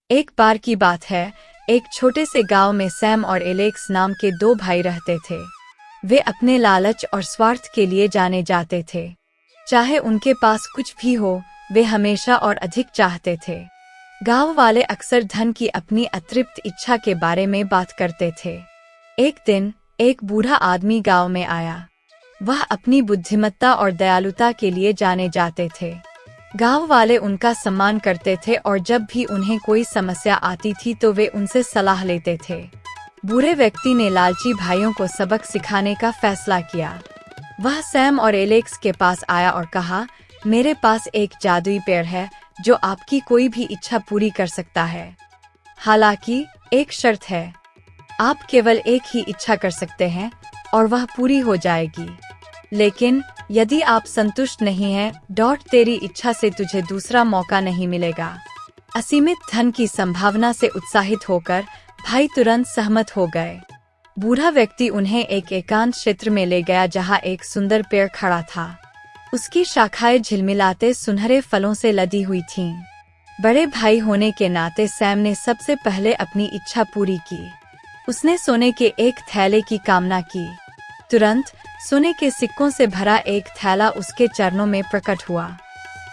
एक बार की बात है, एक छोटे से गांव में सैम और एलेक्स नाम के दो भाई रहते थे। वे अपने लालच और स्वार्थ के लिए जाने जाते थे। चाहे उनके पास कुछ भी हो, वे हमेशा और अधिक चाहते थे। गांव वाले अक्सर धन की अपनी अतृप्त इच्छा के बारे में बात करते थे। एक दिन एक बूढ़ा आदमी गांव में आया। वह अपनी बुद्धिमत्ता और दयालुता के लिए जाने जाते थे। गांव वाले उनका सम्मान करते थे और जब भी उन्हें कोई समस्या आती थी तो वे उनसे सलाह लेते थे। बूढ़े व्यक्ति ने लालची भाइयों को सबक सिखाने का फैसला किया। वह सैम और एलेक्स के पास आया और कहा, मेरे पास एक जादुई पेड़ है जो आपकी कोई भी इच्छा पूरी कर सकता है। हालांकि एक शर्त है, आप केवल एक ही इच्छा कर सकते हैं और वह पूरी हो जाएगी। लेकिन यदि आप संतुष्ट नहीं हैं, तेरी इच्छा से तुझे दूसरा मौका नहीं मिलेगा। असीमित धन की संभावना से उत्साहित होकर भाई तुरंत सहमत हो गए। बूढ़ा व्यक्ति उन्हें एक एकांत क्षेत्र में ले गया जहां एक सुंदर पेड़ खड़ा था। उसकी शाखाएं झिलमिलाते सुनहरे फलों से लदी हुई थीं। बड़े भाई होने के नाते सैम ने सबसे पहले अपनी इच्छा पूरी की। उसने सोने के एक थैले की कामना की। तुरंत सोने के सिक्कों से भरा एक थैला उसके चरणों में प्रकट हुआ।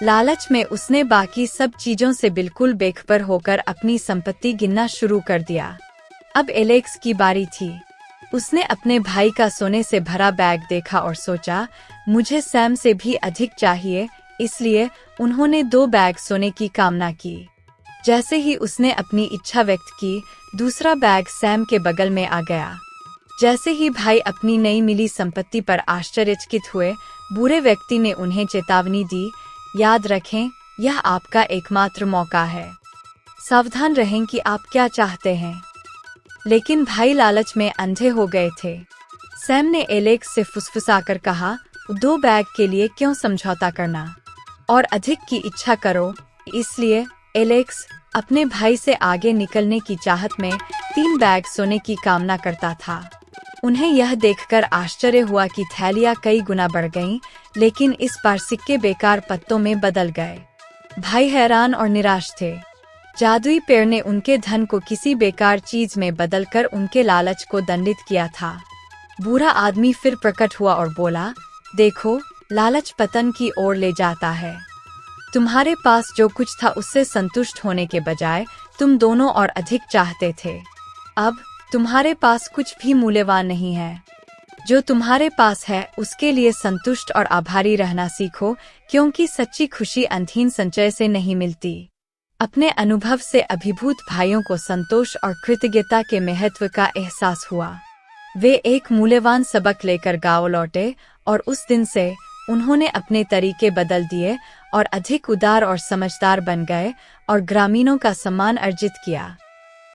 लालच में उसने बाकी सब चीजों से बिल्कुल बेखबर होकर अपनी संपत्ति गिनना शुरू कर दिया। अब एलेक्स की बारी थी। उसने अपने भाई का सोने से भरा बैग देखा और सोचा, मुझे सैम से भी अधिक चाहिए, इसलिए उन्होंने 2 बैग सोने की कामना की। जैसे ही उसने अपनी इच्छा व्यक्त की, दूसरा बैग सैम के बगल में आ गया। जैसे ही भाई अपनी नई मिली संपत्ति पर आश्चर्यचकित हुए, बूढ़े व्यक्ति ने उन्हें चेतावनी दी, याद रखें, यह आपका एकमात्र मौका है। सावधान रहें कि आप क्या चाहते हैं। लेकिन भाई लालच में अंधे हो गए थे। सैम ने एलेक्स से फुसफुसाकर कहा, 2 बैग के लिए क्यों समझौता करना, और अधिक की इच्छा करो। इसलिए एलेक्स अपने भाई से आगे निकलने की चाहत में 3 बैग सोने की कामना करता था। उन्हें यह देखकर आश्चर्य हुआ कि थैलियां कई गुना बढ़ गईं, लेकिन इस बार सिक्के बेकार पत्तों में बदल गए। भाई हैरान और निराश थे। जादुई पेड़ ने उनके धन को किसी बेकार चीज में बदलकर उनके लालच को दंडित किया था। बूढ़ा आदमी फिर प्रकट हुआ और बोला, देखो, लालच पतन की ओर ले जाता है। तुम्हारे पास जो कुछ था उससे संतुष्ट होने के बजाय तुम दोनों और अधिक चाहते थे। अब तुम्हारे पास कुछ भी मूल्यवान नहीं है। जो तुम्हारे पास है उसके लिए संतुष्ट और आभारी रहना सीखो, क्योंकि सच्ची खुशी अंतहीन संचय से नहीं मिलती। अपने अनुभव से अभिभूत भाइयों को संतोष और कृतज्ञता के महत्व का एहसास हुआ। वे एक मूल्यवान सबक लेकर गांव लौटे और उस दिन से उन्होंने अपने तरीके बदल दिए और अधिक उदार और समझदार बन गए और ग्रामीणों का सम्मान अर्जित किया।